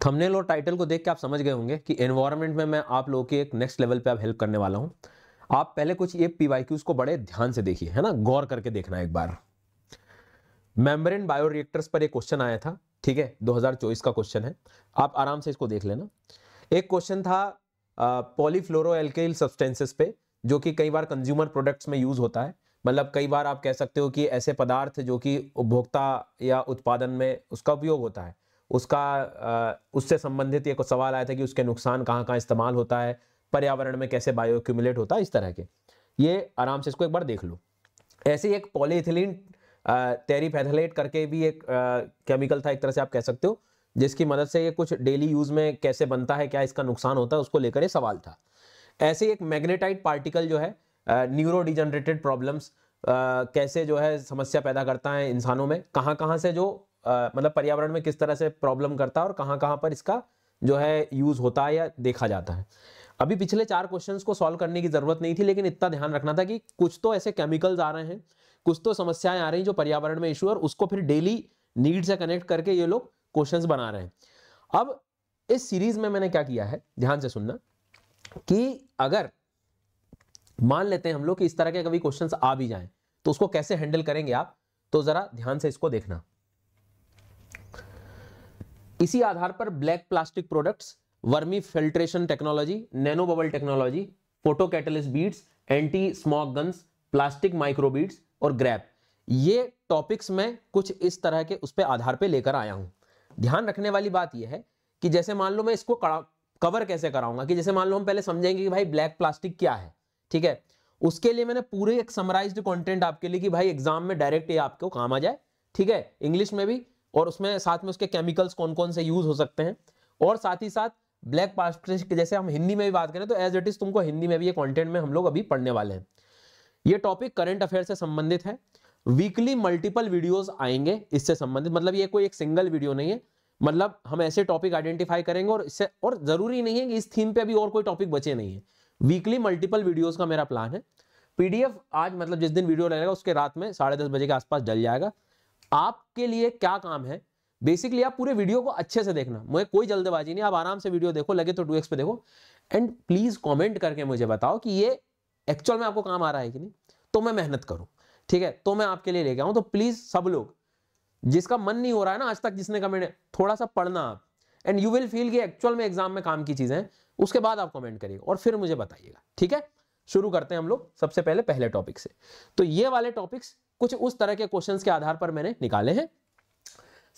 Thumbnail और title को देख के आप समझ गए होंगे कि एनवायरनमेंट में मैं आप लोगों के एक नेक्स्ट लेवल पे अब हेल्प करने वाला हूं। आप पहले कुछ ये पीवाईक्यूज को बड़े ध्यान से देखिए, है ना, गौर करके देखना एक बार। मेम्ब्रेन बायोरिएक्टर्स पर एक क्वेश्चन आया था, ठीक है, 2024 का क्वेश्चन है, आप आराम से इसको देख लेना। एक क्वेश्चन था पॉलीफ्लोरोएल्काइल सब्सटेंसेस पे, जो कि कई बार कंज्यूमर प्रोडक्ट्स में यूज होता है। मतलब कई बार आप कह सकते हो कि ऐसे पदार्थ जो कि उपभोक्ता या उत्पादन में उसका उपयोग होता है, उससे संबंधित एक सवाल आया था कि उसके नुकसान कहाँ कहाँ इस्तेमाल होता है, पर्यावरण में कैसे बायो एक्यूमुलेट होता है, इस तरह के। ये आराम से इसको एक बार देख लो। ऐसे ही एक पॉलीइथिलीन टेरिफेथलेट करके भी एक केमिकल था, एक तरह से आप कह सकते हो, जिसकी मदद से ये कुछ डेली यूज में कैसे बनता है, क्या इसका नुकसान होता है, उसको लेकर ये सवाल था। ऐसे एक मैग्नेटाइट पार्टिकल जो है न्यूरो डिजनरेटेड प्रॉब्लम्स कैसे जो है समस्या पैदा करता है इंसानों में, कहाँ कहाँ से जो मतलब पर्यावरण में किस तरह से प्रॉब्लम करता है और कहाँ कहाँ पर इसका जो है यूज होता है या देखा जाता है। अभी पिछले 4 क्वेश्चंस को सॉल्व करने की जरूरत नहीं थी, लेकिन इतना ध्यान रखना था कि कुछ तो ऐसे केमिकल्स आ रहे हैं, कुछ तो समस्याएं आ रही हैं जो पर्यावरण में इशू है, और उसको फिर डेली नीड से कनेक्ट करके ये लोग क्वेश्चंस बना रहे हैं। अब इस सीरीज में मैंने क्या किया है, ध्यान से सुनना, कि अगर मान लेते हैं हम लोग कि इस तरह के कभी क्वेश्चंस आ भी जाएं तो उसको कैसे हैंडल करेंगे आप, तो जरा ध्यान से इसको देखना। इसी आधार पर black plastic products, vermi filtration technology, nano bubble technology, photo catalyst beads, anti smoke guns, plastic micro beads और ग्रैप, ये टॉपिक्स में कुछ इस तरह के उस पे आधार पे लेकर आया हूं। ध्यान रखने वाली बात यह है कि जैसे मान लो मैं इसको कवर कैसे कराऊंगा, कि जैसे मान लो हम पहले समझेंगे कि भाई ब्लैक प्लास्टिक क्या है, ठीक है, उसके लिए मैंने पूरे एक समराइज्ड कंटेंट आपके लिए कि भाई एग्जाम में डायरेक्ट ये आपको काम आ जाए, ठीक है, इंग्लिश में भी, और उसमें साथ में उसके केमिकल्स कौन कौन से यूज हो सकते हैं, और साथ ही साथ ब्लैक प्लास्टिक जैसे हम हिंदी में भी बात करें तो एज इट इज तुमको हिंदी में भी ये कंटेंट में हम लोग अभी पढ़ने वाले हैं। ये टॉपिक करंट अफेयर से संबंधित है। वीकली मल्टीपल वीडियोस आएंगे इससे संबंधित, मतलब ये कोई एक सिंगल वीडियो नहीं है, मतलब हम ऐसे टॉपिक आइडेंटिफाई करेंगे और इससे, और जरूरी नहीं है कि इस थीम पे अभी और कोई टॉपिक बचे नहीं है। वीकली मल्टीपल वीडियोस का मेरा प्लान है। पीडीएफ आज मतलब जिस दिन वीडियो लगेगा उसके रात में 10:30 बजे के आसपास डल जाएगा। आपके लिए क्या काम है, बेसिकली आप पूरे वीडियो को अच्छे से देखना, मुझे कोई जल्दबाजी नहीं, आप आराम से वीडियो देखो, लगे तो 2x पे देखो, एंड प्लीज कमेंट करके मुझे बताओ कि ये एक्चुअल में आपको काम आ रहा है कि नहीं, तो मैं मेहनत करूं, ठीक है, तो मैं आपके लिए लेके आऊं। तो प्लीज सब लोग, जिसका मन नहीं हो रहा है ना आज तक, जिसने कमेंट, थोड़ा सा पढ़ना आप, एंड यू विल फील कि एक्चुअल में एग्जाम में काम की चीजें हैं, उसके बाद आप कमेंट करिएगा और फिर मुझे बताइएगा, ठीक है। शुरू करते हैं हम लोग सबसे पहले टॉपिक से। तो ये वाले टॉपिक्स कुछ उस तरह के क्वेश्चंस के आधार पर मैंने निकाले हैं।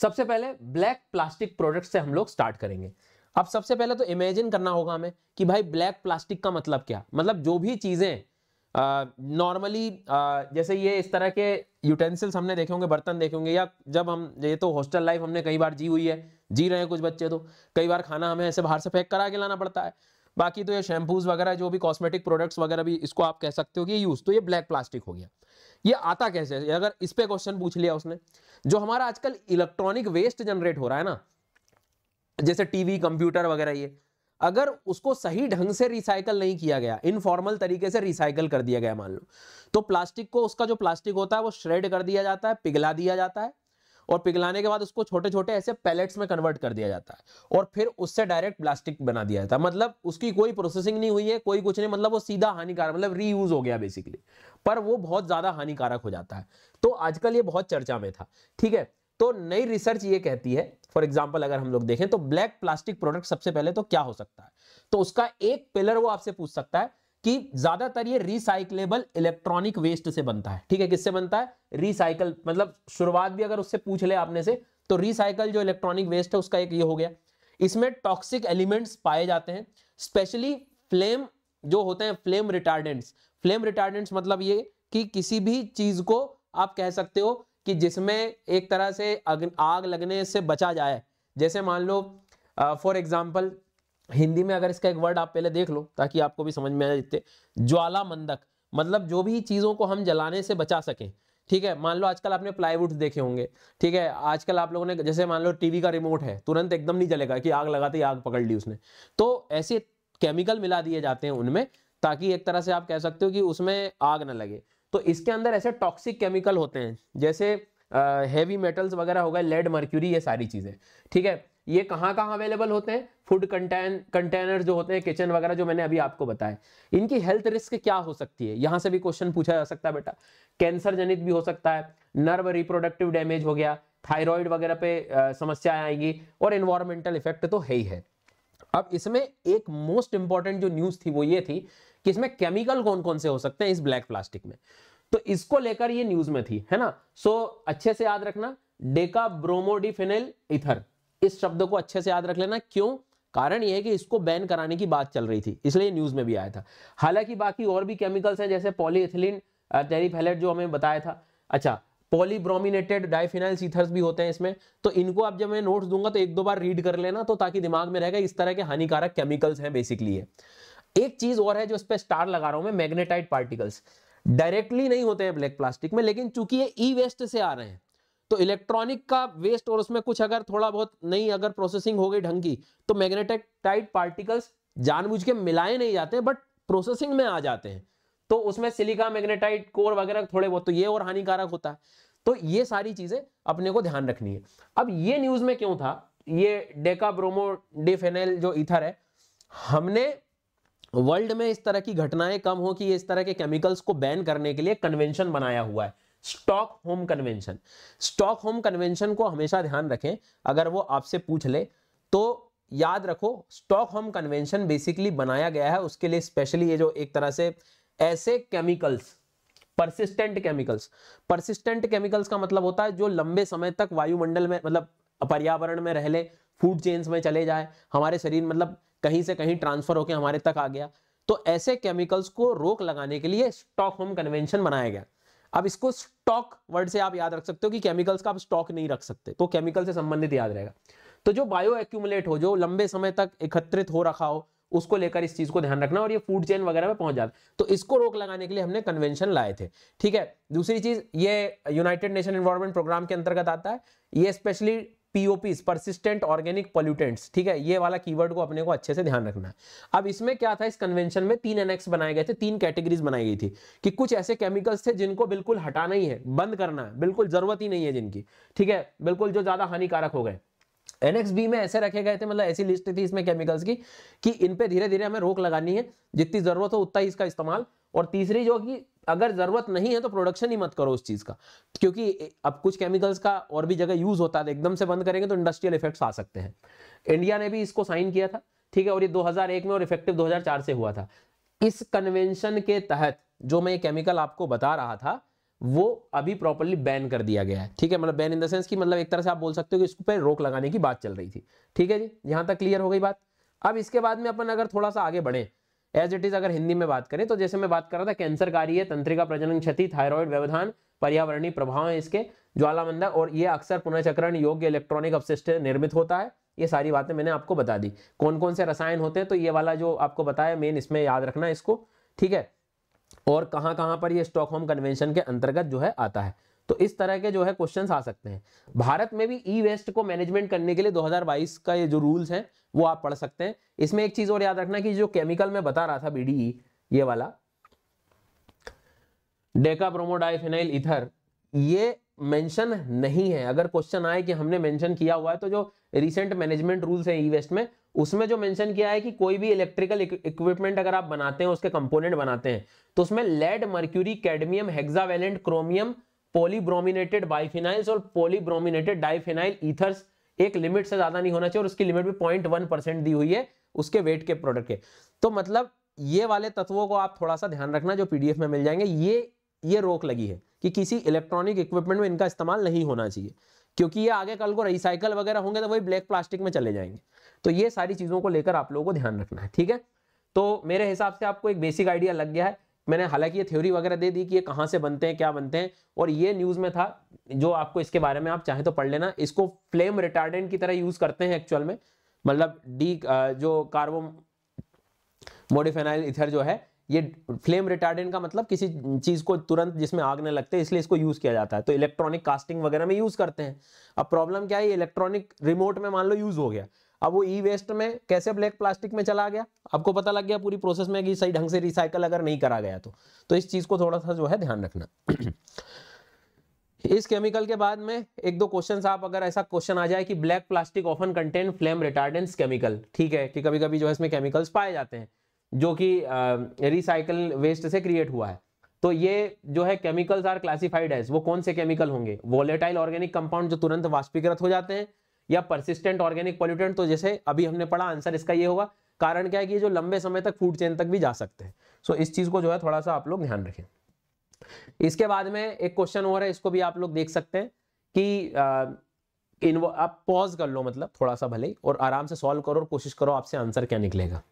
सबसे पहले ब्लैक प्लास्टिक प्रोडक्ट से हम लोग स्टार्ट करेंगे। अब सबसे पहले तो इमेजिन करना होगा हमें कि भाई ब्लैक प्लास्टिक का मतलब क्या, मतलब जो भी चीजें नॉर्मली जैसे ये इस तरह के यूटेंसिल्स हमने देखे होंगे, बर्तन देखे होंगे, या जब हम, ये तो हॉस्टल लाइफ हमने कई बार जी हुई है, जी रहे हैं कुछ बच्चे, तो कई बार खाना हमें ऐसे बाहर से पैक करा के लाना पड़ता है। बाकी तो ये शैम्पूज वगैरह जो भी कॉस्मेटिक प्रोडक्ट्स वगैरह भी, इसको आप कह सकते हो कि यूज, तो ये ब्लैक प्लास्टिक हो गया। ये आता कैसे है, अगर इस पे क्वेश्चन पूछ लिया उसने, जो हमारा आजकल इलेक्ट्रॉनिक वेस्ट जनरेट हो रहा है ना, जैसे टीवी, कंप्यूटर वगैरह, ये अगर उसको सही ढंग से रिसाइकल नहीं किया गया, इनफॉर्मल तरीके से रिसाइकल कर दिया गया मान लो, तो प्लास्टिक को, उसका जो प्लास्टिक होता है वो श्रेड कर दिया जाता है, पिघला दिया जाता है, और पिघलाने के बाद उसको छोटे छोटे ऐसे पैलेट्स में कन्वर्ट कर दिया जाता है, और फिर उससे डायरेक्ट प्लास्टिक बना दिया जाता है। मतलब उसकी कोई प्रोसेसिंग नहीं हुई है, कोई कुछ नहीं, मतलब वो सीधा हानिकारक, मतलब रीयूज हो गया बेसिकली, पर वो बहुत ज्यादा हानिकारक हो जाता है। तो आजकल ये बहुत चर्चा में था, ठीक है। तो नई रिसर्च ये कहती है, फॉर एग्जांपल अगर हम लोग देखें तो ब्लैक प्लास्टिक प्रोडक्ट सबसे पहले तो क्या हो सकता है, तो उसका एक पिलर वो आपसे पूछ सकता है कि ज्यादातर ये रिसाइक्लेबल इलेक्ट्रॉनिक वेस्ट से बनता है, ठीक है। किससे बनता है, रिसाइकल, मतलब शुरुआत भी अगर उससे पूछ ले आपने से, तो रिसाइकल जो इलेक्ट्रॉनिक वेस्ट है उसका एक ये हो गया। इसमें टॉक्सिक एलिमेंट्स पाए जाते हैं, स्पेशली फ्लेम जो होते हैं, फ्लेम रिटार्डेंट्स। फ्लेम रिटार्डेंट्स मतलब ये कि किसी भी चीज को आप कह सकते हो कि जिसमें एक तरह से आग लगने से बचा जाए। जैसे मान लो फॉर एग्जांपल, हिंदी में अगर इसका एक वर्ड आप पहले देख लो ताकि आपको भी समझ में आ जाए, ज्वालामंदक, मतलब जो भी चीजों को हम जलाने से बचा सकें, ठीक है। मान लो आजकल आपने प्लाईवुड देखे होंगे, ठीक है, आजकल आप लोगों ने, जैसे मान लो टीवी का रिमोट है, तुरंत एकदम नहीं जलेगा कि आग लगाते ही आग पकड़ ली उसने, तो ऐसे केमिकल मिला दिए जाते हैं उनमें, ताकि एक तरह से आप कह सकते हो कि उसमें आग ना लगे। तो इसके अंदर ऐसे टॉक्सिक केमिकल होते हैं, जैसे हैवी मेटल्स वगैरह हो गए, लेड, मर्क्यूरी, ये सारी चीजें, ठीक है। ये कहाँ कहाँ अवेलेबल होते हैं? फूड कंटेनर जो होते हैं, किचन वगैरह, जो मैंने अभी आपको बताया। इनकी हेल्थ रिस्क क्या हो सकती है, यहां से भी क्वेश्चन पूछा जा सकता है बेटा। कैंसर जनित भी हो सकता है, नर्व रिप्रोडक्टिव डैमेज हो गया, थायराइड वगैरह पे समस्याएं आएंगी, और एनवायरमेंटल इफेक्ट तो है ही है। अब इसमें एक मोस्ट इंपॉर्टेंट जो न्यूज थी वो ये थी कि इसमें केमिकल कौन कौन से हो सकते हैं इस ब्लैक प्लास्टिक में, तो इसको लेकर ये न्यूज में थी, है ना। सो अच्छे से याद रखना, डेका ब्रोमोडिफेनिल ईथर, इस शब्द को अच्छे से याद रख लेना। क्यों? कारण ये है कि इसको बैन कराने की बात चल रही थी, इसलिए न्यूज में भी आया था। हालांकि बाकी और भी केमिकल्स हैं, जैसे पॉलीइथिलीन टेरिफेलेट जो हमें बताया था। अच्छा, पॉलीब्रोमिनेटेड डाइफिनाइल ईथर्स भी होते हैं इसमें, तो इनको आप जब मैं नोट्स दूंगा तो एक दो बार रीड कर लेना, तो ताकि दिमाग में रहेगा इस तरह के हानिकारक केमिकल्स हैं बेसिकली ये। एक चीज और है जो इस पे स्टार लगा रहा हूं मैं, मैग्नेटाइट पार्टिकल्स डायरेक्टली नहीं होते हैं ब्लैक प्लास्टिक में, लेकिन चूंकि ये ई वेस्ट से आ रहे हैं, तो इलेक्ट्रॉनिक का वेस्ट और उसमें कुछ अगर थोड़ा बहुत नहीं अगर प्रोसेसिंग हो गई ढंग की, तो मैग्नेटाइट पार्टिकल्स जानबूझ के मिलाए नहीं जाते, बट प्रोसेसिंग में आ जाते हैं, तो उसमें सिलिका मैग्नेटाइट कोर वगैरह थोड़े बहुत, तो ये और हानिकारक होता है। तो ये सारी चीजें अपने को ध्यान रखनी है। अब ये न्यूज में क्यों था, ये डेकाब्रोमोडिफेनिल जो ईथर है, हमने वर्ल्ड में इस तरह की घटनाएं कम हो कि इस तरह के केमिकल्स को बैन करने के लिए कन्वेंशन बनाया हुआ है, स्टॉकहोम कन्वेंशन। स्टॉकहोम कन्वेंशन को हमेशा ध्यान रखें, अगर वो आपसे पूछ ले तो याद रखो, स्टॉकहोम कन्वेंशन बेसिकली बनाया गया है उसके लिए स्पेशली, ये जो एक तरह से ऐसे केमिकल्स, परसिस्टेंट केमिकल्स का मतलब होता है जो लंबे समय तक वायुमंडल में, मतलब पर्यावरण में रह ले, फूड चेन्स में चले जाए, हमारे शरीर मतलब कहीं से कहीं ट्रांसफर होकर हमारे तक आ गया, तो ऐसे केमिकल्स को रोक लगाने के लिए स्टॉकहोम कन्वेंशन बनाया गया। अब इसको स्टॉक वर्ड से आप याद रख सकते हो कि केमिकल्स का आप स्टॉक नहीं रख सकते, तो केमिकल से संबंधित याद रहेगा। तो जो बायो एक्यूमुलेट हो, जो लंबे समय तक एकत्रित हो रखा हो, उसको लेकर इस चीज को ध्यान रखना, और ये फूड चेन वगैरह में पहुंच जाता, तो इसको रोक लगाने के लिए हमने कन्वेंशन लाए थे। ठीक है, दूसरी चीज, ये यूनाइटेड नेशन एनवायरनमेंट प्रोग्राम के अंतर्गत आता है, ये स्पेशली पीओपीज, परसिस्टेंट ऑर्गेनिक पोल्यूटेंट्स, ठीक है, ये वाला कीवर्ड को अपने को अच्छे से ध्यान रखना है। अब इसमें क्या था, इस कन्वेंशन में 3 एनेक्स बनाए गए थे, 3 कैटेगरीज बनाई गई थी कि कुछ ऐसे केमिकल्स थे जिनको बिल्कुल हटाना ही है, बंद करना है, बिल्कुल जरूरत ही नहीं है जिनकी, ठीक है, बिल्कुल जो ज्यादा हानिकारक हो गए। एनेक्स बी में ऐसे रखे गए थे, मतलब ऐसी लिस्ट थी इसमें केमिकल्स की कि इन पे धीरे धीरे हमें रोक लगानी है, जितनी जरूरत हो उतना ही इसका इस्तेमाल, और तीसरी जो कि अगर जरूरत नहीं है तो प्रोडक्शन ही मत करो उस चीज का, क्योंकि अब कुछ केमिकल्स का और भी जगह यूज होता है, एकदम से बंद करेंगे तो इंडस्ट्रियल इफेक्ट्स आ सकते हैं। इंडिया ने भी इसको साइन किया था, ठीक है, और ये 2001 में और इफेक्टिव 2004 से हुआ था। इस कन्वेंशन के तहत जो मैं केमिकल आपको बता रहा था वो अभी प्रॉपर्ली बैन कर दिया गया है, ठीक है, मतलब बैन इन द सेंस कि मतलब एक तरह से आप बोल सकते हो कि इसको पे रोक लगाने की बात चल रही थी। ठीक है जी, यहां तक क्लियर हो गई बात। अब इसके बाद में अपन अगर थोड़ा सा आगे बढ़े, एज इट इज अगर हिंदी में बात करें, तो जैसे मैं बात कर रहा था, कैंसरकारी है, तंत्रिका प्रजनन क्षति, थायराइड व्यवधान, पर्यावरणीय प्रभाव है इसके, ज्वालामंदा, और ये अक्सर पुनर्चक्रण योग्य इलेक्ट्रॉनिक अपशिष्ट निर्मित होता है। ये सारी बातें मैंने आपको बता दी। कौन कौन से रसायन होते हैं, तो ये वाला जो आपको बताया मेन, इसमें याद रखना इसको, ठीक है, और कहां कहां पर ये स्टॉकहोम कन्वेंशन के अंतर्गत जो है आता है। तो इस तरह के जो है क्वेश्चंस आ सकते हैं। भारत में भी ई वेस्ट को मैनेजमेंट करने के लिए 2022 का ये जो रूल्स हैं वो आप पढ़ सकते हैं। इसमें एक चीज और याद रखना कि जो केमिकल मैं बता रहा था बीडीई, ये वाला डेकाब्रोमोडाइफेनाइल ईथर, ये मेंशन नहीं है। अगर क्वेश्चन आए कि हमने मेंशन किया हुआ है, तो जो रिसेंट मैनेजमेंट रूल्स है ई वेस्ट में, उसमें जो मेंशन किया है कि कोई भी इलेक्ट्रिकल इक्विपमेंट अगर आप बनाते हैं, उसके कंपोनेंट बनाते हैं, तो उसमें lead, mercury, cadmium, hexavalent, chromium, polybrominated biphenyls और पॉलीब्रोमिनेटेड डाइफिनाइल ईथर्स एक लिमिट से ज्यादा नहीं होना चाहिए, और उसकी लिमिट भी 0.1% दी हुई है उसके वेट के प्रोडक्ट के। तो मतलब ये वाले तत्वों को आप थोड़ा सा ध्यान रखना, जो पीडीएफ में मिल जाएंगे। ये रोक लगी है कि किसी इलेक्ट्रॉनिक इक्विपमेंट में इनका इस्तेमाल नहीं होना चाहिए, क्योंकि ये आगे कल को रिसाइकल वगैरह होंगे तो वही ब्लैक प्लास्टिक में चले जाएंगे। तो ये सारी चीजों को लेकर आप लोगों को ध्यान रखना है, ठीक है। तो मेरे हिसाब से आपको एक बेसिक आइडिया लग गया है। मैंने हालांकि ये थ्योरी वगैरह दे दी कि ये कहां से बनते हैं, क्या बनते हैं, और ये न्यूज में था, जो आपको इसके बारे में आप चाहे तो पढ़ लेना। इसको फ्लेम रिटार्डेंट की तरह यूज करते हैं एक्चुअल में, मतलब जो कार्बो मोडिफेनाइल ईथर जो है, ये फ्लेम रिटार्डेंट का मतलब किसी चीज को तुरंत जिसमें आग न लगते, इसलिए इसको यूज किया जाता है। तो इलेक्ट्रॉनिक कास्टिंग वगैरह में यूज करते हैं। अब प्रॉब्लम क्या है, इलेक्ट्रॉनिक रिमोट में मान लो यूज हो गया, अब वो ई वेस्ट में कैसे ब्लैक प्लास्टिक में चला गया, आपको पता लग गया पूरी प्रोसेस में कि सही ढंग से रिसाइकल अगर नहीं करा गया तो इस चीज को थोड़ा सा जो है ध्यान रखना। इस केमिकल के बाद में एक दो क्वेश्चन, आप अगर ऐसा क्वेश्चन आ जाए कि black plastic often contain flame retardants chemical, ठीक है, कि कभी कभी जो है इसमें केमिकल्स पाए जाते हैं जो कि रिसाइकल वेस्ट से क्रिएट हुआ है, तो ये जो है केमिकल्स आर क्लासिफाइड एज, वो कौन से केमिकल होंगे, वोलेटाइल ऑर्गेनिक कंपाउंड जो तुरंत वाष्पीकृत हो जाते हैं, या परसिस्टेंट ऑर्गेनिक पॉल्यूटेंट, तो जैसे अभी हमने पढ़ा आंसर इसका ये होगा। कारण क्या है कि ये जो लंबे समय तक फूड चेन तक भी जा सकते हैं। सो इस चीज को जो है थोड़ा सा आप लोग ध्यान रखें। इसके बाद में एक क्वेश्चन और है, इसको भी आप लोग देख सकते हैं कि आप पॉज कर लो, मतलब थोड़ा सा भले, और आराम से सॉल्व करो और कोशिश करो आपसे आंसर क्या निकलेगा।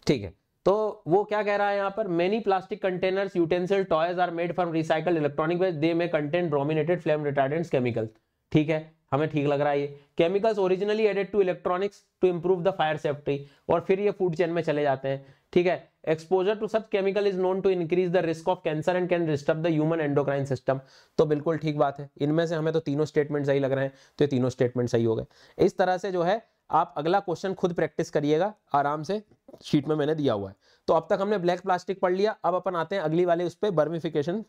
ठीक है, तो वो क्या कह रहा है यहाँ पर, many plastic containers utensil toys are made from recycled electronic waste, they may contain brominated flame retardants chemical. ठीक है, हमें ठीक लग रहा है ये। Chemicals originally added to electronics to improve the fire safety, और फिर ये फूड चेन में चले जाते हैं। ठीक है, exposure to such chemical is known to increase the risk of cancer and can disturb the human endocrine system. तो बिल्कुल ठीक बात है, इनमें से हमें तो तीनों स्टेटमेंट सही लग रहे हैं, तो ये तीनों स्टेटमेंट सही हो गए। इस तरह से जो है आप अगला क्वेश्चन खुद प्रैक्टिस करिएगा आराम से, शीट में मैंने दिया हुआ है। तो अब तक हमने ब्लैक प्लास्टिक पढ़ लिया, अब अपन आते हैं अगली वाले उस पर, बर्मिफिकेशन,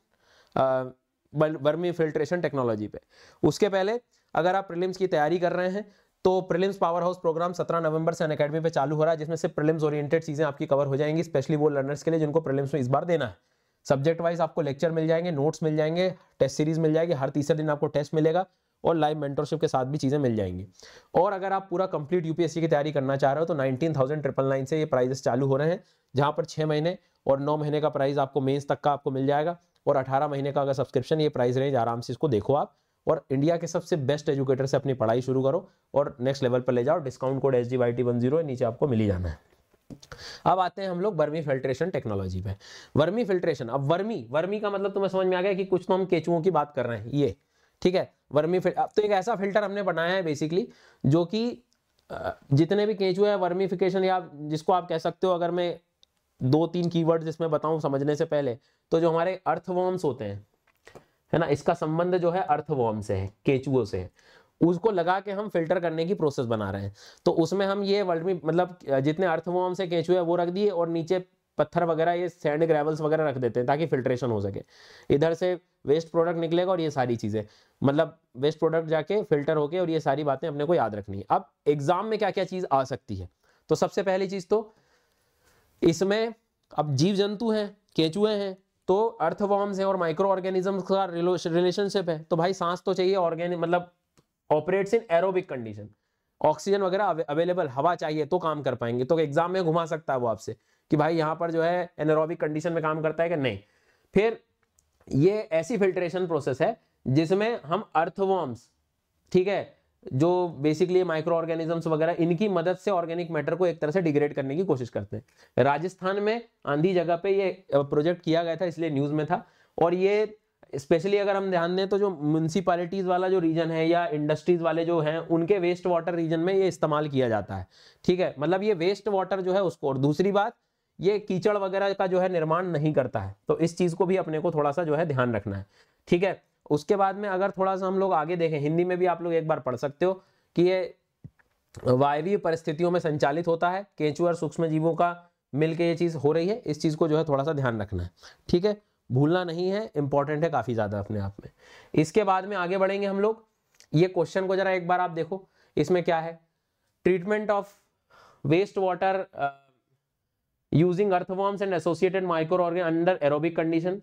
बर्मी फिल्ट्रेशन टेक्नोलॉजी पे। उसके पहले अगर आप प्रीलिम्स की तैयारी कर रहे हैं तो प्रीलिम्स पावर हाउस प्रोग्राम 17 नवंबर से अनअकैडमी पे चालू हो रहा है, जिसमें से प्रीलिम्स ओरिएंटेड चीजें आपकी कवर हो जाएंगी, स्पेशली वो लर्नर्स के लिए जिनको प्रीलिम्स में इस बार देना है। सब्जेक्ट वाइज आपको लेक्चर मिल जाएंगे, नोट्स मिल जाएंगे, टेस्ट सीरीज मिल जाएगी, हर तीसरे दिन आपको टेस्ट मिलेगा, और लाइव मेंटरशिप के साथ भी चीजें मिल जाएंगी। और अगर आप पूरा कंप्लीट यूपीएससी की तैयारी करना चाह रहे हो तो 19,999 से ये प्राइजेस चालू हो रहे हैं, जहां पर 6 महीने और 9 महीने का प्राइस आपको मेंस तक का आपको मिल जाएगा, और 18 महीने का अगर सब्सक्रिप्शन, ये प्राइस रेंज आराम से इसको देखो आप, और इंडिया के सबसे बेस्ट एजुकेटर से अपनी पढ़ाई शुरू करो और नेक्स्ट लेवल पर ले जाओ। डिस्काउंट कोड SGYT10 नीचे आपको मिल ही जाना है। अब आते हैं हम लोग वर्मी फिल्ट्रेशन टेक्नोलॉजी पे। वर्मी फिल्ट्रेशन, अब वर्मी का मतलब तुम्हें समझ में आ गया कि कुछ तो हम केचुओं की बात कर रहे हैं, ये ठीक है। अब तो एक ऐसा फिल्टर हमने बनाया है बेसिकली, जो कि जितने भी केचुए हैं, वर्मीफिकेशन, या जिसको आप कह सकते हो, अगर मैं 2-3 कीवर्ड्स इसमें बताऊं समझने से पहले, तो जो हमारे अर्थवॉर्म्स होते हैं, है ना, इसका संबंध जो है अर्थवॉर्म से है, केचुओं से है, उसको लगा के हम फिल्टर करने की प्रोसेस बना रहे हैं। तो उसमें हम ये वर्मी, मतलब जितने अर्थवॉर्म से केचुए वो रख दिए, और नीचे पत्थर वगैरह, ये सैंड ग्रेवल्स वगैरह रख देते हैं ताकि फिल्ट्रेशन हो सके। इधर से वेस्ट प्रोडक्ट निकलेगा, और ये सारी चीजें, मतलब वेस्ट प्रोडक्ट जाके फिल्टर होके, और ये सारी बातें अपने को याद रखनी है। अब एग्जाम में क्या क्या चीज आ सकती है, तो सबसे पहली चीज तो इसमें, अब जीव जंतु हैं, केचुए हैं, तो अर्थवॉर्म्स हैं और माइक्रो ऑर्गेनिजम्स का रिलेशनशिप है। तो भाई सांस तो चाहिए, ऑर्गेनिक मतलब operates in aerobic condition, oxygen वगैरह अवेलेबल, हवा चाहिए तो काम कर पाएंगे। तो एग्जाम में घुमा सकता है वो आपसे कि भाई यहाँ पर जो है एनारोबिक कंडीशन में काम करता है कि नहीं। फिर ये ऐसी फिल्ट्रेशन प्रोसेस है जिसमें हम अर्थवॉर्म्स, ठीक है, जो बेसिकली माइक्रो ऑर्गेनिजम्स वगैरह, इनकी मदद से ऑर्गेनिक मैटर को एक तरह से डिग्रेड करने की कोशिश करते हैं। राजस्थान में आंधी जगह पे ये प्रोजेक्ट किया गया था, इसलिए न्यूज में था। और ये स्पेशली अगर हम ध्यान दें तो जो म्यूनिसिपैलिटीज वाला जो रीजन है, या इंडस्ट्रीज वाले जो हैं, उनके वेस्ट वाटर रीजन में ये इस्तेमाल किया जाता है। ठीक है, मतलब ये वेस्ट वाटर जो है उसको, और दूसरी बात ये कीचड़ वगैरह का जो है निर्माण नहीं करता है। तो इस चीज को भी अपने को थोड़ा सा जो है ध्यान रखना है। ठीक है, उसके बाद में अगर थोड़ा सा हम लोग आगे देखें, हिंदी में भी आप लोग एक बार पढ़ सकते हो कि ये वायवीय परिस्थितियों में संचालित होता है, केंचुए और सूक्ष्म जीवों का मिलकर ये चीज हो रही है। इस चीज को जो है थोड़ा सा ध्यान रखना है, ठीक है, भूलना नहीं है, इंपॉर्टेंट है काफी ज्यादा अपने आप में। इसके बाद में आगे बढ़ेंगे हम लोग। ये क्वेश्चन को जरा एक बार आप देखो, इसमें क्या है, treatment of waste water using earthworms and associated micro organism under aerobic condition.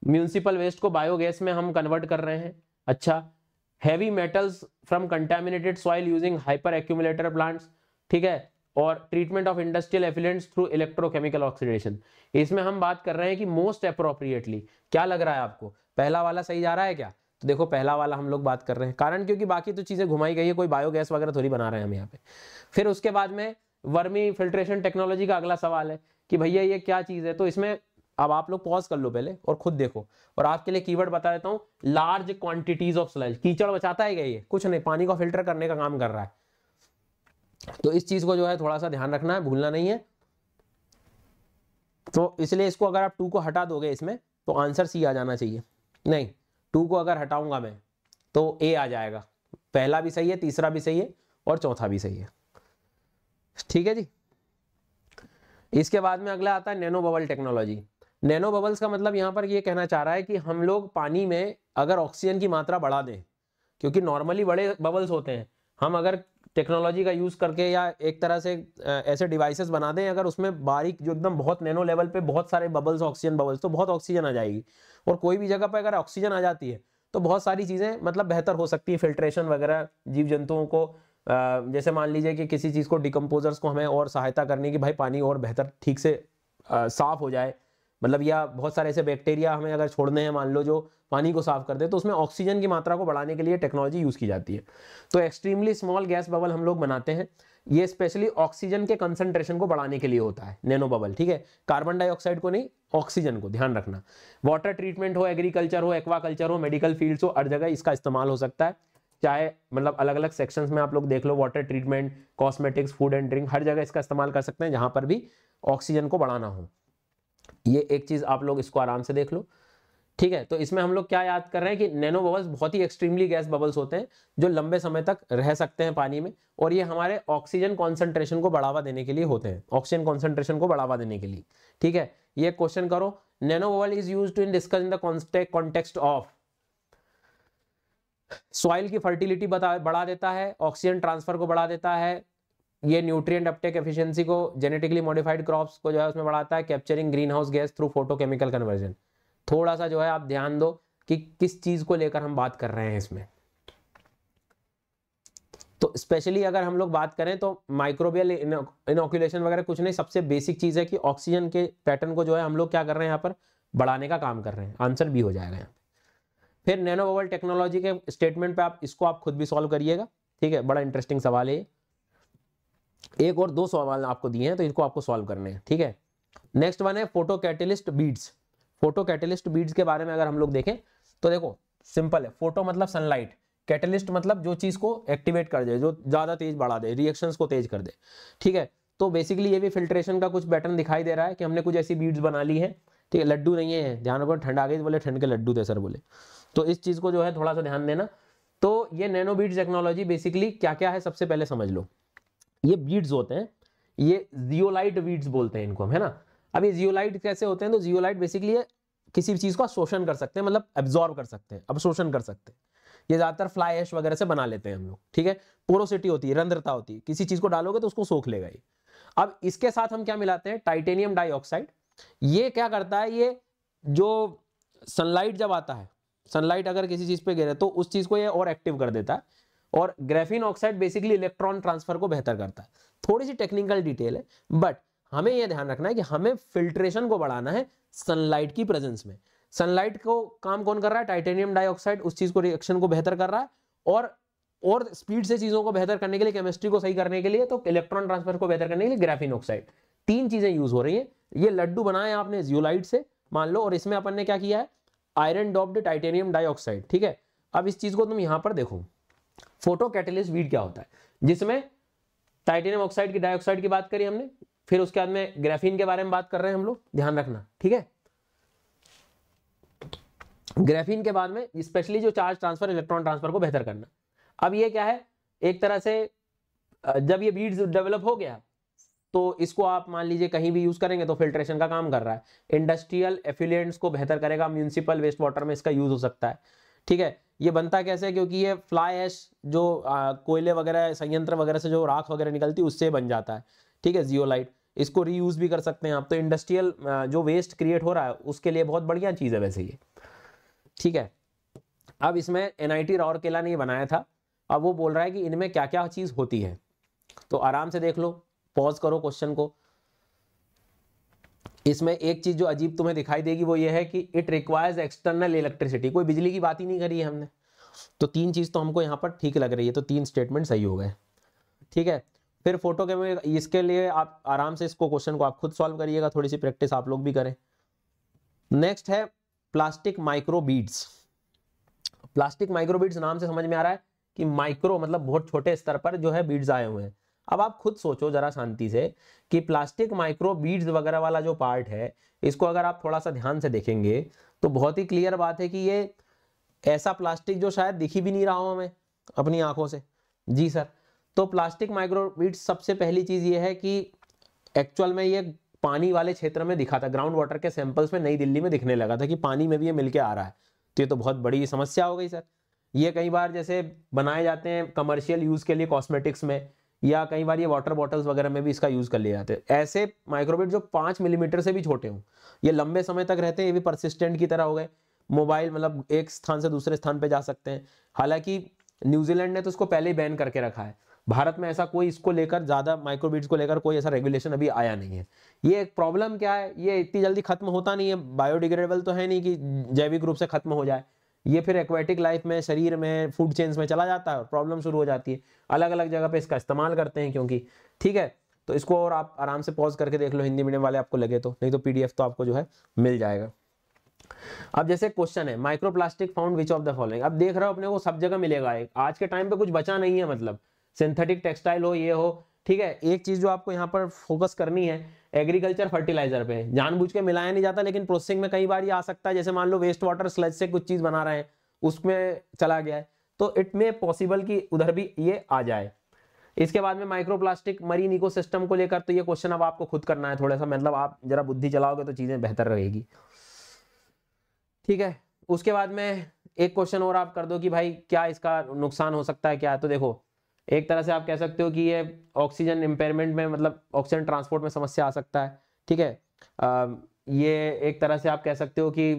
Municipal waste को बायोगैस में हम कन्वर्ट कर रहे हैं। अच्छा, heavy metals from contaminated soil using hyper accumulator plants, ठीक है, और treatment of industrial effluents through electrochemical oxidation. इसमें हम बात कर रहे हैं कि मोस्ट अप्रोप्रिएटली, क्या लग रहा है आपको, पहला वाला सही जा रहा है क्या? तो देखो पहला वाला हम लोग बात कर रहे हैं, कारण क्योंकि बाकी तो चीजें घुमाई गई है, कोई बायोगैस वगैरह थोड़ी बना रहे हैं हम यहाँ पे। फिर उसके बाद में वर्मी फिल्ट्रेशन टेक्नोलॉजी का अगला सवाल है कि भैया ये क्या चीज है। तो इसमें अब आप लोग पॉज कर लो पहले और खुद देखो, और आपके लिए कीवर्ड बता देता हूं, लार्ज क्वांटिटीज ऑफ स्लज। कीचड़ बचाता है क्या ये? कुछ नहीं, पानी को फिल्टर करने का काम कर रहा है। तो इस चीज को जो है थोड़ा सा ध्यान रखना है, भूलना नहीं है। तो इसलिए इसको अगर आप 2 को हटा दोगे इसमें तो आंसर सी आ जाना चाहिए। नहीं, 2 को अगर हटाऊंगा मैं तो ए आ जाएगा। पहला भी सही है, तीसरा भी सही है, और चौथा भी सही है। ठीक है जी। इसके बाद में अगला आता है nano bubble technology. Nano bubbles का मतलब यहाँ पर ये कहना चाह रहा है कि हम लोग पानी में अगर ऑक्सीजन की मात्रा बढ़ा दें, क्योंकि नॉर्मली बड़े बबल्स होते हैं, हम अगर टेक्नोलॉजी का यूज करके या एक तरह से ऐसे डिवाइसेस बना दें, अगर उसमें बारीक जो एकदम बहुत नैनो लेवल पे बहुत सारे बबल्स, ऑक्सीजन बबल्स, तो बहुत ऑक्सीजन आ जाएगी। और कोई भी जगह पर अगर ऑक्सीजन आ जाती है तो बहुत सारी चीजें मतलब बेहतर हो सकती है, फिल्ट्रेशन वगैरह, जीव जंतुओं को जैसे मान लीजिए कि किसी चीज को डिकम्पोजर्स को हमें और सहायता करने की, भाई पानी और बेहतर ठीक से साफ हो जाए, मतलब या बहुत सारे ऐसे बैक्टीरिया हमें अगर छोड़ने हैं मान लो जो पानी को साफ कर दे, तो उसमें ऑक्सीजन की मात्रा को बढ़ाने के लिए टेक्नोलॉजी यूज की जाती है। तो एक्सट्रीमली स्मॉल गैस बबल हम लोग बनाते हैं, ये स्पेशली ऑक्सीजन के कंसंट्रेशन को बढ़ाने के लिए होता है नैनो बबल, ठीक है, कार्बन डाइऑक्साइड को नहीं, ऑक्सीजन को, ध्यान रखना। वाटर ट्रीटमेंट हो, एग्रीकल्चर हो, एक्वाकल्चर हो, मेडिकल फील्ड्स हो, हर जगह इसका इस्तेमाल हो सकता है। चाहे मतलब अलग अलग सेक्शंस में आप लोग देख लो, water treatment, cosmetics, food and drink, हर जगह इसका इस्तेमाल कर सकते हैं जहां पर भी ऑक्सीजन को बढ़ाना हो। ये एक चीज आप लोग इसको आराम से देख लो, ठीक है। तो इसमें हम लोग क्या याद कर रहे हैं कि नैनो बबल्स बहुत ही एक्सट्रीमली गैस बबल्स होते हैं जो लंबे समय तक रह सकते हैं पानी में, और ये हमारे ऑक्सीजन कॉन्सेंट्रेशन को बढ़ावा देने के लिए होते हैं, ऑक्सीजन कॉन्सेंट्रेशन को बढ़ावा देने के लिए, ठीक है। ये क्वेश्चन करो, nano bubble is used in discuss in the context of soil की फर्टिलिटी बढ़ा देता है, ऑक्सीजन ट्रांसफर को बढ़ा देता है, ये न्यूट्रिएंट अपटेक एफिशिएंसी को, जेनेटिकली मॉडिफाइड क्रॉप्स को जो है उसमें बढ़ाता है, capturing green house gas through photochemical conversion. थोड़ा सा जो है आप ध्यान दो कि किस चीज को लेकर हम बात कर रहे हैं इसमें। तो स्पेशली अगर हम लोग बात करें तो माइक्रोबियल इनोकुलेशन वगैरह कुछ नहीं, सबसे बेसिक चीज है कि ऑक्सीजन के पैटर्न को जो है हम लोग क्या कर रहे हैं यहाँ पर, बढ़ाने का काम कर रहे हैं। आंसर भी हो जाएगा यहाँ पे। फिर नैनो बबल टेक्नोलॉजी के स्टेटमेंट पे आप इसको आप खुद भी सॉल्व करिएगा, ठीक है, बड़ा इंटरेस्टिंग सवाल है। एक और दो सवाल आपको दिए हैं तो इनको आपको सॉल्व करने हैं, ठीक है। नेक्स्ट वन है photo catalyst beads. Photo catalyst beads के बारे में अगर हम लोग देखें तो देखो सिंपल है, फोटो मतलब सनलाइट, कैटेलिस्ट मतलब जो चीज को एक्टिवेट कर दे, जो ज्यादा तेज बढ़ा दे, रिएक्शंस को तेज कर दे, ठीक है। तो बेसिकली ये भी फिल्ट्रेशन का कुछ पैटर्न दिखाई दे रहा है कि हमने कुछ ऐसी बीड्स बना ली है, ठीक है। लड्डू नहीं है, ध्यान रखो, ठंड आ गई बोले ठंड के लड्डू थे सर बोले, तो इस चीज को जो है थोड़ा सा ध्यान देना। तो ये नैनो बीड्स टेक्नोलॉजी बेसिकली क्या क्या है सबसे पहले समझ लो। ये बीड्स होते हैं, ये जियोलाइट बीड्स बोलते हैं इनको हम, है ना। अब ये जियोलाइट कैसे होते हैं, तो जियोलाइट बेसिकली ये किसी भी चीज को शोषण कर सकते हैं, मतलब एब्जॉर्ब कर सकते हैं, अवशोषण कर सकते हैं। ये ज्यादातर फ्लाई ऐश वगैरह से बना लेते हैं हम लोग, ठीक है। पोरोसिटी होती है, रंध्रता होती है, किसी चीज को डालोगे तो उसको सोख लेगा ये। अब इसके साथ हम क्या मिलाते हैं, टाइटेनियम डाइऑक्साइड। ये क्या करता है, ये जो सनलाइट जब आता है, सनलाइट अगर किसी चीज पे गिरे तो उस चीज को ये और एक्टिव कर देता है। और graphene oxide basically electron transfer को बेहतर करता है। थोड़ी सी टेक्निकल डिटेल है, बट हमें यह ध्यान रखना है कि हमें फिल्ट्रेशन को बढ़ाना है सनलाइट की प्रेजेंस में। सनलाइट को काम कौन कर रहा है, टाइटेनियम डाइऑक्साइड उस चीज को, रिएक्शन को बेहतर कर रहा है, और स्पीड से चीजों को बेहतर करने के लिए, केमिस्ट्री को सही करने के लिए, तो इलेक्ट्रॉन ट्रांसफर को बेहतर करने के लिए ग्राफीन ऑक्साइड। तीन चीजें यूज हो रही है। ये लड्डू बनाए आपने जियोलाइट से मान लो, और इसमें अपन ने क्या किया है, आयरन डॉप्ड टाइटेनियम डाइऑक्साइड, ठीक है। अब इस चीज को तुम यहां पर देखो, फोटो कैटेलिस्ट बीड क्या होता है, जिसमें टाइटेनियम ऑक्साइड की डाइऑक्साइड की बात करी हमने, फिर उसके बाद में ग्राफीन के बारे में बात कर रहे हैं हम लोग, ध्यान रखना, ठीक है। ग्राफीन के बाद में स्पेशली जो चार्ज ट्रांसफर, इलेक्ट्रॉन ट्रांसफर को बेहतर करना। अब ये क्या है, एक तरह से जब ये बीड्स डेवलप हो गया तो इसको आप मान लीजिए कहीं भी यूज करेंगे तो फिल्ट्रेशन का काम कर रहा है। इंडस्ट्रियल एफिलिएंट्स को बेहतर करेगा, म्यूनिसिपल वेस्ट वाटर में इसका यूज हो सकता है, ठीक है। ये बनता कैसे, क्योंकि ये फ्लाई ऐश जो कोयले वगैरह, संयंत्र वगैरह से जो राख वगैरह निकलती है उससे बन जाता है, ठीक है, जियोलाइट। इसको रीयूज भी कर सकते हैं आप। तो इंडस्ट्रियल जो वेस्ट क्रिएट हो रहा है उसके लिए बहुत बढ़िया चीज है वैसे ये, ठीक है। अब इसमें एनआईटी राउरकेला ने बनाया था। अब वो बोल रहा है कि इनमें क्या क्या चीज होती है, तो आराम से देख लो, पॉज करो क्वेश्चन को। इसमें एक चीज जो अजीब तुम्हें दिखाई देगी वो ये है कि इट रिक्वायर्स एक्सटर्नल इलेक्ट्रिसिटी, कोई बिजली की बात ही नहीं करी है हमने। तो तीन चीज तो हमको यहाँ पर ठीक लग रही है, तो तीन स्टेटमेंट सही हो गए, ठीक है। फिर फोटो केमिकल, इसके लिए आप आराम से इसको क्वेश्चन को आप खुद सॉल्व करिएगा, थोड़ी सी प्रैक्टिस आप लोग भी करें। नेक्स्ट है plastic micro beads. Plastic micro beads नाम से समझ में आ रहा है कि माइक्रो मतलब बहुत छोटे स्तर पर जो है बीड्स आए हुए हैं। अब आप खुद सोचो जरा शांति से कि प्लास्टिक माइक्रो बीड्स वगैरह वाला जो पार्ट है, इसको अगर आप थोड़ा सा ध्यान से देखेंगे तो बहुत ही क्लियर बात है कि ये ऐसा प्लास्टिक जो शायद दिख ही भी नहीं रहा हो हमें अपनी आंखों से। जी सर। तो प्लास्टिक माइक्रो बीड्स, सबसे पहली चीज ये है कि एक्चुअल में ये पानी वाले क्षेत्र में दिखा था, ग्राउंड वाटर के सैंपल्स में नई दिल्ली में दिखने लगा था कि पानी में भी ये मिलके आ रहा है। तो ये तो बहुत बड़ी समस्या हो गई सर। ये कई बार जैसे बनाए जाते हैं कमर्शियल यूज के लिए कॉस्मेटिक्स में, या कई बार ये वाटर बॉटल्स वगैरह में भी इसका यूज कर लिए जाते हैं। ऐसे माइक्रोबिट जो 5 मिलीमीटर से भी छोटे हों, ये लंबे समय तक रहते हैं, ये भी परसिस्टेंट की तरह हो गए। मोबाइल मतलब एक स्थान से दूसरे स्थान पे जा सकते हैं। हालांकि न्यूजीलैंड ने तो इसको पहले ही बैन करके रखा है, भारत में ऐसा कोई इसको लेकर ज्यादा माइक्रोबिट्स को लेकर कोई ऐसा रेगुलेशन अभी आया नहीं है। ये एक प्रॉब्लम क्या है, ये इतनी जल्दी खत्म होता नहीं है, बायोडिग्रेडेबल तो है नहीं कि जैविक रूप से खत्म हो जाए। ये फिर एक्वेटिक लाइफ में, शरीर में, फूड चेन्स में चला जाता है और प्रॉब्लम शुरू हो जाती है। अलग अलग जगह पे इसका इस्तेमाल करते हैं क्योंकि, ठीक है। तो इसको और आप आराम से पॉज करके देख लो, हिंदी मीडियम वाले आपको लगे तो, नहीं तो पीडीएफ तो आपको जो है मिल जाएगा। अब जैसे क्वेश्चन है microplastic found which of the following, अब देख रहे हो अपने को सब जगह मिलेगा। आज के टाइम पे कुछ बचा नहीं है, मतलब सिंथेटिक टेक्सटाइल हो, ये हो, ठीक है। एक चीज जो आपको यहाँ पर फोकस करनी है, एग्रीकल्चर फर्टिलाइजर पे जानबूझ के मिलाया नहीं जाता, लेकिन प्रोसेसिंग में कई बार ये आ सकता है। जैसे मान लो वेस्ट वाटर स्लज से कुछ चीज बना रहे हैं, उसमें चला गया है, तो इट में पॉसिबल कि उधर भी ये आ जाए। इसके बाद में माइक्रोप्लास्टिक मरीन इकोसिस्टम को लेकर, तो ये क्वेश्चन अब आपको खुद करना है थोड़ा सा, मतलब आप जरा बुद्धि चलाओगे तो चीजें बेहतर रहेगी, ठीक है। उसके बाद में एक क्वेश्चन और आप कर दो कि भाई क्या इसका नुकसान हो सकता है, क्या है। तो देखो, एक तरह से आप कह सकते हो कि ये ऑक्सीजन इम्पेयरमेंट में, मतलब ऑक्सीजन ट्रांसपोर्ट में समस्या आ सकता है, ठीक है। ये एक तरह से आप कह सकते हो कि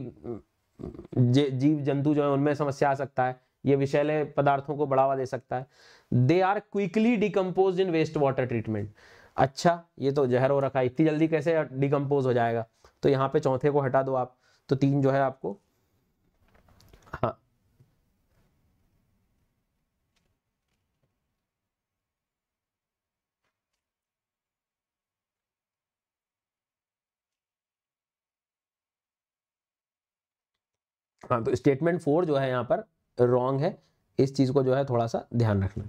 जीव जंतु जो है उनमें समस्या आ सकता है। ये विषैले पदार्थों को बढ़ावा दे सकता है। They are quickly decompose in waste water treatment. अच्छा, ये तो जहर हो रखा है, इतनी जल्दी कैसे डिकम्पोज हो जाएगा। तो यहाँ पे चौथे को हटा दो आप, तो 3 जो है आपको, हाँ हाँ, तो स्टेटमेंट 4 जो है यहाँ पर रॉन्ग है। इस चीज को जो है थोड़ा सा ध्यान रखना।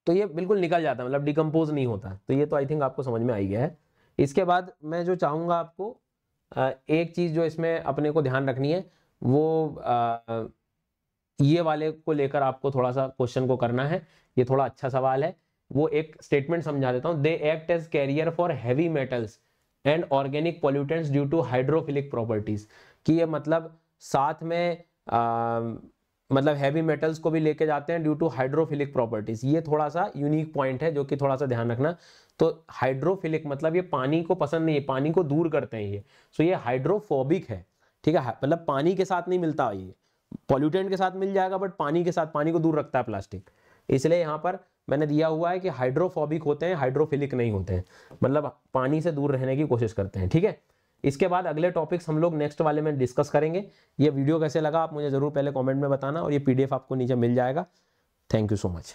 तो ये बिल्कुल निकल जाता है, मतलब डिकम्पोज नहीं होता। तो ये तो आई थिंक आपको समझ में आ ही गया है। इसके बाद मैं जो चाहूंगा आपको, एक चीज जो इसमें अपने को ध्यान रखनी है, वो ये वाले को लेकर आपको थोड़ा सा क्वेश्चन को करना है। ये थोड़ा अच्छा सवाल है। वो एक स्टेटमेंट समझा देता हूं। They act as carrier for heavy metals and organic pollutants due to hydrophilic properties. कि ये मतलब साथ में मतलब हैवी मेटल्स को भी लेके जाते हैं ड्यू टू हाइड्रोफिलिक प्रॉपर्टीज। ये थोड़ा सा यूनिक पॉइंट है जो कि थोड़ा सा ध्यान रखना। तो हाइड्रोफिलिक मतलब ये पानी को पसंद नहीं है, पानी को दूर करते हैं ये। सो ये हाइड्रोफोबिक है, ठीक है। मतलब पानी के साथ नहीं मिलता, ये पॉल्यूटेंट के साथ मिल जाएगा बट पानी के साथ, पानी को दूर रखता है प्लास्टिक। इसलिए यहाँ पर मैंने दिया हुआ है कि हाइड्रोफोबिक होते हैं, हाइड्रोफिलिक नहीं होते हैं, मतलब पानी से दूर रहने की कोशिश करते हैं, ठीक है। इसके बाद अगले टॉपिक्स हम लोग नेक्स्ट वाले में डिस्कस करेंगे। ये वीडियो कैसे लगा आप मुझे जरूर पहले कमेंट में बताना, और ये पीडीएफ आपको नीचे मिल जाएगा। Thank you so much.